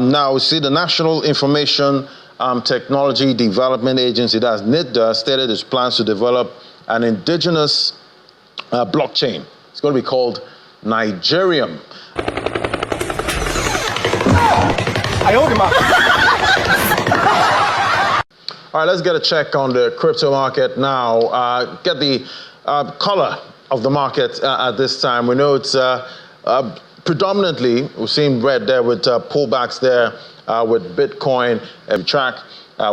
Now, we see the National Information Technology Development Agency, that's NITDA, stated its plans to develop an indigenous blockchain. It's going to be called Nigerium. All right, let's get a check on the crypto market now. Get the color of the market at this time. We know it's predominantly, we've seen red there with pullbacks there with Bitcoin and track.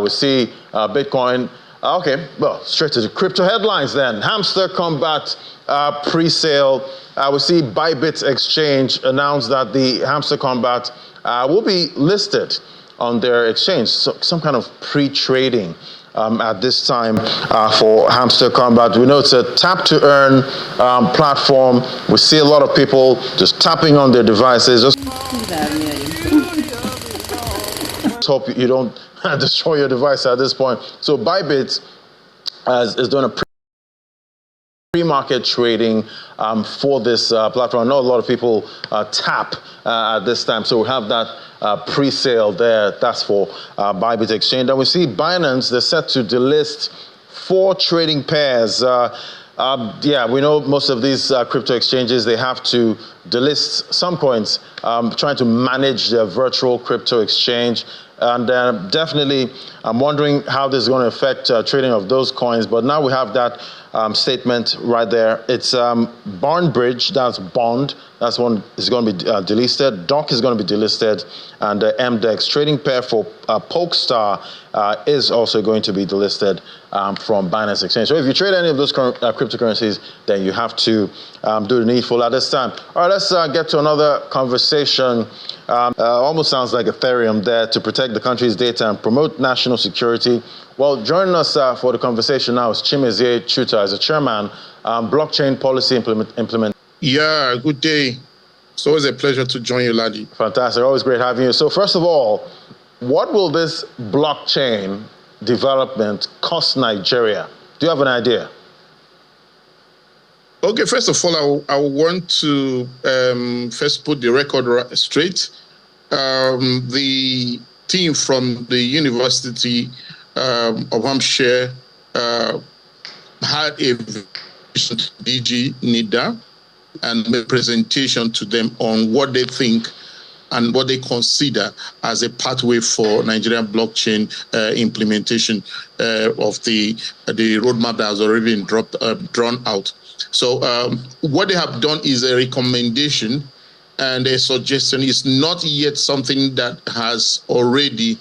We see Bitcoin. Okay, well, straight to the crypto headlines then. Hamster, Kombat pre-sale. We see Bybit Exchange announce that the Hamster Kombat will be listed on their exchange, so some kind of pre-trading at this time for Hamster Kombat. We know it's a tap-to-earn platform. We see a lot of people just tapping on their devices. Just hope you don't destroy your device at this point. So Bybit is doing a pre-market trading for this platform. I know a lot of people tap at this time, so we have that pre-sale there. That's for Bybit Exchange. And we see Binance, they're set to delist 4 trading pairs. Yeah, we know most of these crypto exchanges, they have to delist some coins, trying to manage their virtual crypto exchange. And definitely, I'm wondering how this is going to affect trading of those coins. But now we have that statement right there. It's Barnbridge, that's Bond. That's one is going to be delisted. Doc is going to be delisted. And MDEX trading pair for Polestar is also going to be delisted from Binance Exchange. So if you trade any of those cryptocurrencies, then you have to do the needful at this time. All right, let's get to another conversation. Almost sounds like Ethereum there, to protect the country's data and promote national security. Well, joining us for the conversation now is Chimezie Chuta, as a chairman, blockchain policy implement. Yeah, good day. It's always a pleasure to join you, laddie. Fantastic. Always great having you. So first of all, what will this blockchain development cost Nigeria? Do you have an idea? Okay, first of all, I want to first put the record straight. The team from the University of Hamster had a vision to DG NIDA and made a presentation to them on what they think and what they consider as a pathway for Nigerian blockchain implementation of the roadmap that has already been drawn out. So what they have done is a recommendation and a suggestion. Is not yet something that has already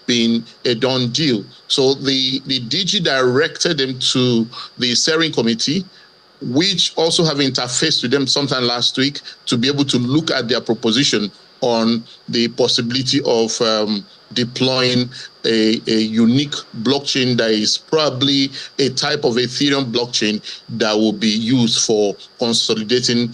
been a done deal. So the DG directed them to the steering committee, which also have interfaced with them sometime last week to be able to look at their proposition on the possibility of deploying a unique blockchain that is probably a type of Ethereum blockchain that will be used for consolidating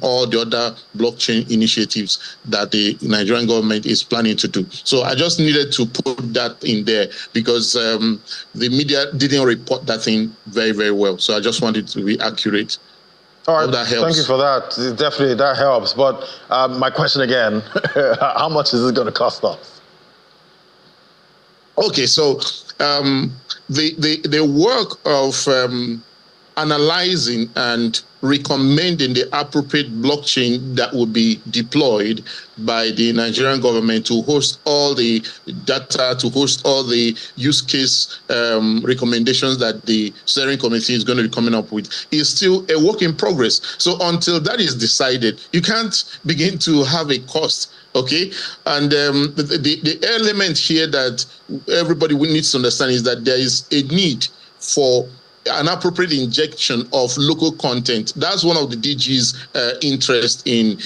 all the other blockchain initiatives that the Nigerian government is planning to do. So I just needed to put that in there because the media didn't report that thing very, very well. So I just wanted to be accurate. All right, thank you for that. Definitely, that helps. But my question again, how much is it going to cost us? Okay, so the work of analyzing and recommending the appropriate blockchain that would be deployed by the Nigerian government to host all the data, to host all the use case recommendations that the steering committee is going to be coming up with is still a work in progress. So until that is decided, you can't begin to have a cost. Okay, and the element here that everybody needs to understand is that there is a need for an appropriate injection of local content. That's one of the DG's interest in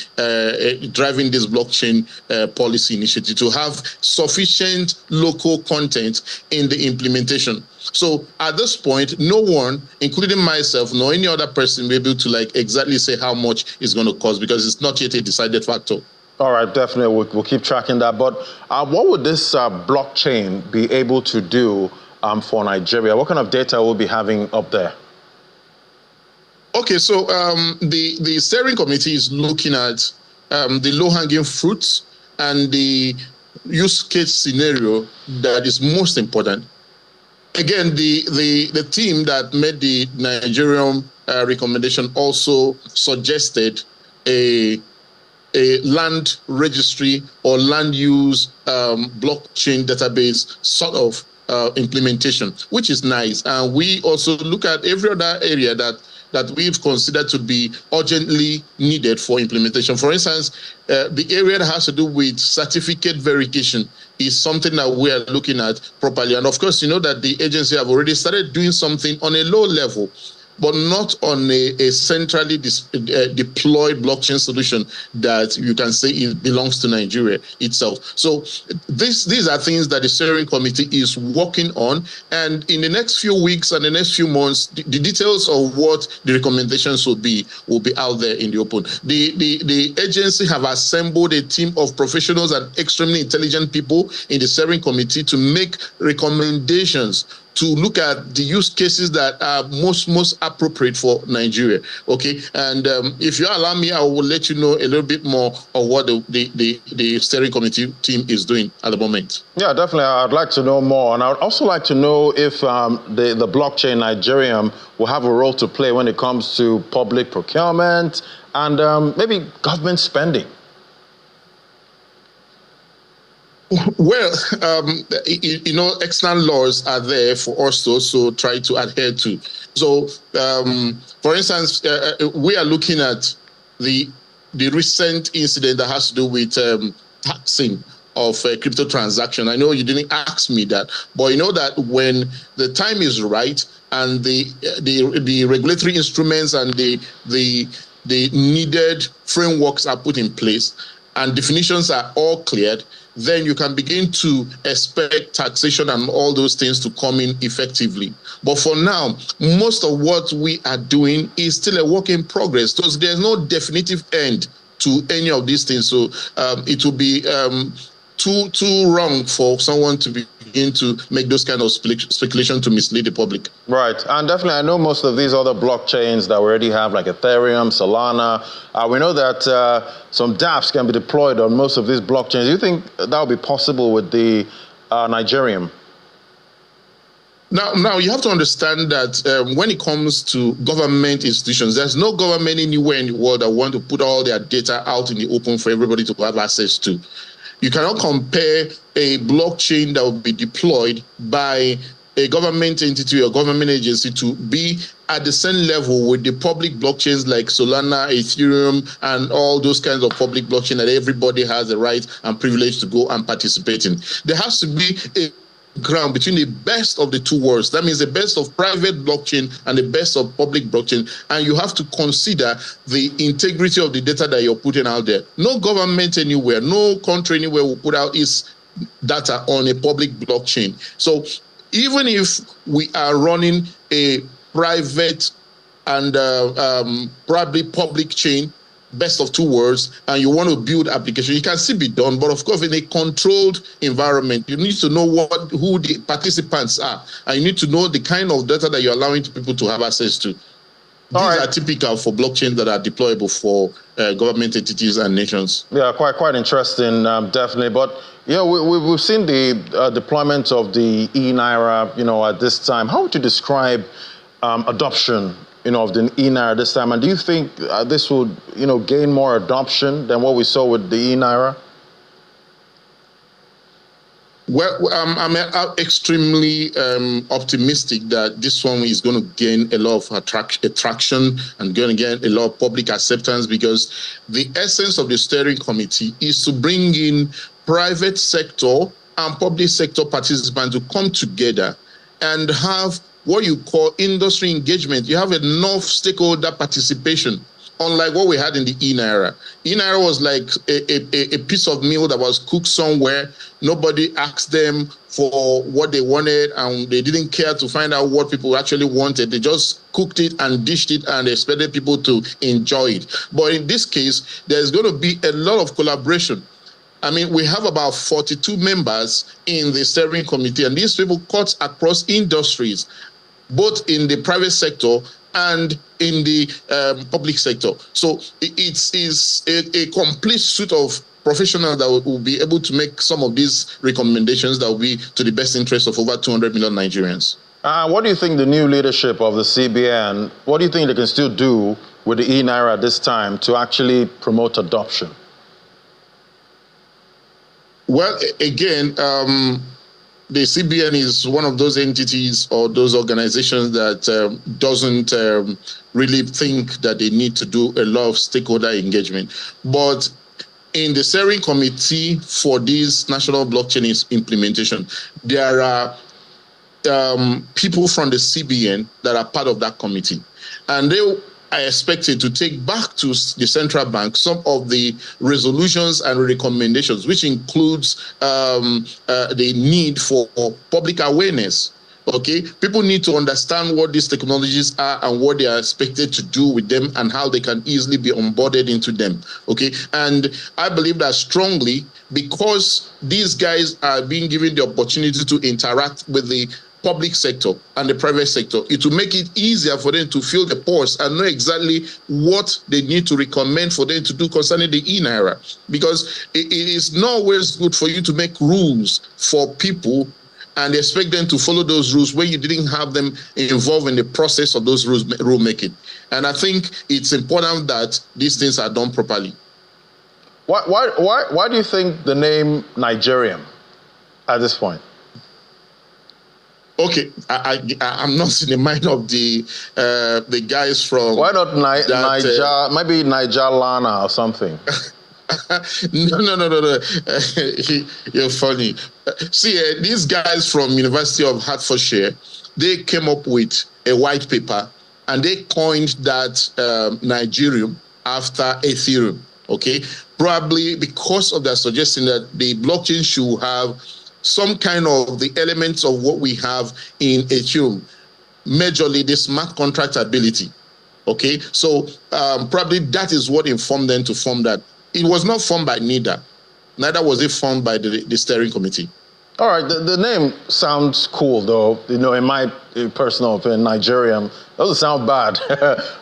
driving this blockchain policy initiative, to have sufficient local content in the implementation. So at this point, no one, including myself, nor any other person, will be able to exactly say how much it's going to cost, because it's not yet a decided factor. All right, definitely. We'll keep tracking that. But what would this blockchain be able to do for Nigeria? What kind of data will be having up there? Okay, so the steering committee is looking at the low-hanging fruits and the use case scenario that is most important. Again, the team that made the Nigerium recommendation also suggested a land registry or land use blockchain database sort of implementation, which is nice. And we also look at every other area that we've considered to be urgently needed for implementation. For instance, the area that has to do with certificate verification is something that we are looking at properly. And of course, you know that the agency have already started doing something on a low level, but not on a centrally deployed blockchain solution that you can say it belongs to Nigeria itself. So these are things that the steering committee is working on, and in the next few weeks and the next few months, the details of what the recommendations will be out there in the open. The agency have assembled a team of professionals and extremely intelligent people in the steering committee to make recommendations, to look at the use cases that are most appropriate for Nigeria. Okay, and if you allow me, I will let you know a little bit more of what the steering committee team is doing at the moment. Yeah, definitely. I'd like to know more, and I'd also like to know if the blockchain Nigerium will have a role to play when it comes to public procurement and maybe government spending. Well, you know, external laws are there for us to also try to adhere to. So, for instance, we are looking at the recent incident that has to do with taxing of crypto transaction. I know you didn't ask me that, but you know that when the time is right and the regulatory instruments and the needed frameworks are put in place and definitions are all cleared, then you can begin to expect taxation and all those things to come in effectively. But for now, most of what we are doing is still a work in progress. So there's no definitive end to any of these things. So it will be too wrong for someone to begin to make those kind of speculation to mislead the public. Right, and definitely I know most of these other blockchains that we already have, like Ethereum, Solana, we know that some dApps can be deployed on most of these blockchains. Do you think that will be possible with the Nigerium? Now you have to understand that when it comes to government institutions, there's no government anywhere in the world that want to put all their data out in the open for everybody to have access to. You cannot compare a blockchain that will be deployed by a government entity or government agency to be at the same level with the public blockchains like Solana, Ethereum, and all those kinds of public blockchain that everybody has the right and privilege to go and participate in. There has to be a ground between the best of the two worlds. That means the best of private blockchain and the best of public blockchain. And you have to consider the integrity of the data that you're putting out there. No government anywhere, no country anywhere will put out its data on a public blockchain. So even if we are running a private and probably public chain, best of two worlds, and you want to build application, it can still be done, but of course in a controlled environment. You need to know who the participants are, and you need to know the kind of data that you're allowing people to have access to. These are typical for blockchains that are deployable for government entities and nations. Yeah, quite interesting, definitely. But yeah, we've seen the deployment of the e-Naira, at this time. How would you describe adoption, of the e-Naira this time? And do you think this would, gain more adoption than what we saw with the e-Naira? Well, I'm extremely optimistic that this one is going to gain a lot of attraction and going to get a lot of public acceptance, because the essence of the steering committee is to bring in private sector and public sector participants to come together and have what you call industry engagement. You have enough stakeholder participation, unlike what we had in the e-Naira. E-Naira was like a piece of meal that was cooked somewhere. Nobody asked them for what they wanted, and they didn't care to find out what people actually wanted. They just cooked it and dished it and expected people to enjoy it. But in this case, there's going to be a lot of collaboration. I mean, we have about 42 members in the steering committee, and these people cut across industries, both in the private sector and in the public sector. So it's a complete suite of professionals that will be able to make some of these recommendations that will be to the best interest of over 200 million Nigerians. What do you think the new leadership of the CBN, what do you think they can still do with the e-Naira at this time to actually promote adoption? Well, again, the CBN is one of those entities or those organizations that doesn't really think that they need to do a lot of stakeholder engagement. But in the steering committee for this national blockchain implementation, there are people from the CBN that are part of that committee. And they are expected to take back to the central bank some of the resolutions and recommendations, which includes the need for public awareness. Okay, people need to understand what these technologies are and what they are expected to do with them and how they can easily be onboarded into them. Okay, and I believe that strongly because these guys are being given the opportunity to interact with the public sector and the private sector, it will make it easier for them to feel the pulse and know exactly what they need to recommend for them to do concerning the e-Naira. Because it is not always good for you to make rules for people and expect them to follow those rules when you didn't have them involved in the process of those rule making. And I think it's important that these things are done properly. Why do you think the name Nigerium at this point? Okay, I'm not in the mind of the guys from. Why not Niger? Maybe Niger Lana or something. No. You're funny. See, these guys from University of Hertfordshire, they came up with a white paper and they coined that Nigerium after Ethereum. Okay, probably because of their suggestion that the blockchain should have some kind of the elements of what we have in Ethereum, majorly the smart contract ability. Okay, so probably that is what informed them to form that. It was not formed by NIDA, neither was it formed by the steering committee. All right, the name sounds cool, though. You know, in my personal opinion, Nigerium doesn't sound bad,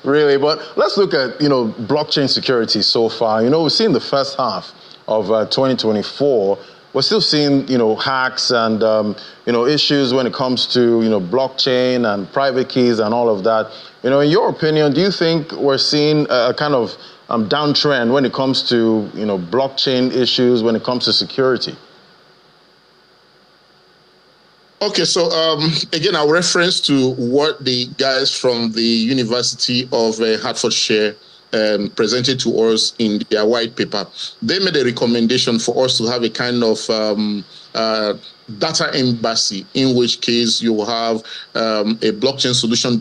really. But let's look at, blockchain security so far. We've seen the first half of 2024. We're still seeing, hacks and, issues when it comes to, blockchain and private keys and all of that. In your opinion, do you think we're seeing a kind of downtrend when it comes to, blockchain issues, when it comes to security? Okay, so again, I'll reference to what the guys from the University of Hertfordshire presented to us in their white paper. They made a recommendation for us to have a kind of data embassy, in which case you will have a blockchain solution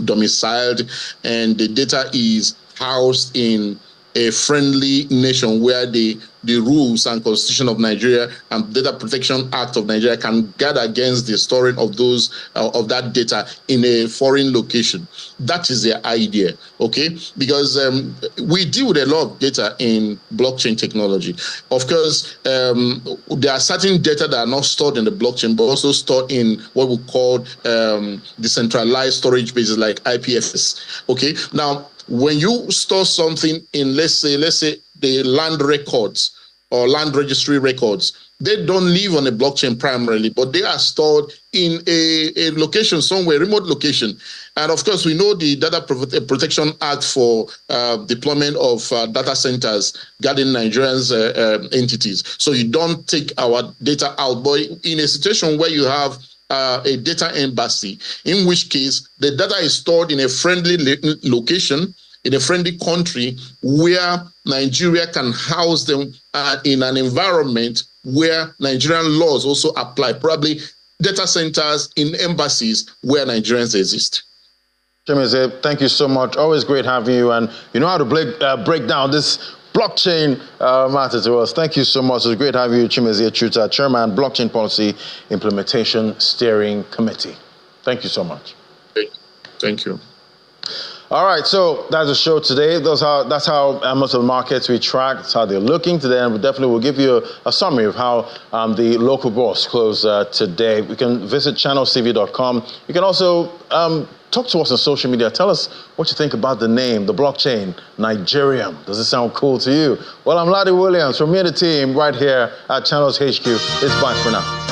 domiciled, and the data is housed in a friendly nation where the rules and constitution of Nigeria and Data Protection Act of Nigeria can guard against the storing of those of that data in a foreign location. That is their idea, okay? Because we deal with a lot of data in blockchain technology. Of course, there are certain data that are not stored in the blockchain, but also stored in what we call decentralized storage bases like IPFS. Okay, now when you store something in, let's say the land records or land registry records, they don't live on a blockchain primarily, but they are stored in a location somewhere, remote location. And of course, we know the Data Protection Act for deployment of data centers guarding Nigerians' entities. So you don't take our data out, but in a situation where you have a data embassy, in which case the data is stored in a friendly location, in a friendly country where Nigeria can house them in an environment where Nigerian laws also apply, probably data centers in embassies where Nigerians exist. Chimeze, thank you so much. Always great having you, and you know how to break down this blockchain matter to us. Thank you so much. It's great having you, Chimeze Chuta, Chairman, Blockchain Policy Implementation Steering Committee. Thank you so much. Thank you. All right, so that's the show today. That's how most of the markets we track. That's how they're looking today, and we definitely will give you a summary of how the local bourse closed today. You can visit channelcv.com. You can also Talk to us on social media. Tell us what you think about the name, the blockchain, Nigerium. Does it sound cool to you? Well, I'm Ladi Williams from me and the team right here at Channels HQ. It's bye for now.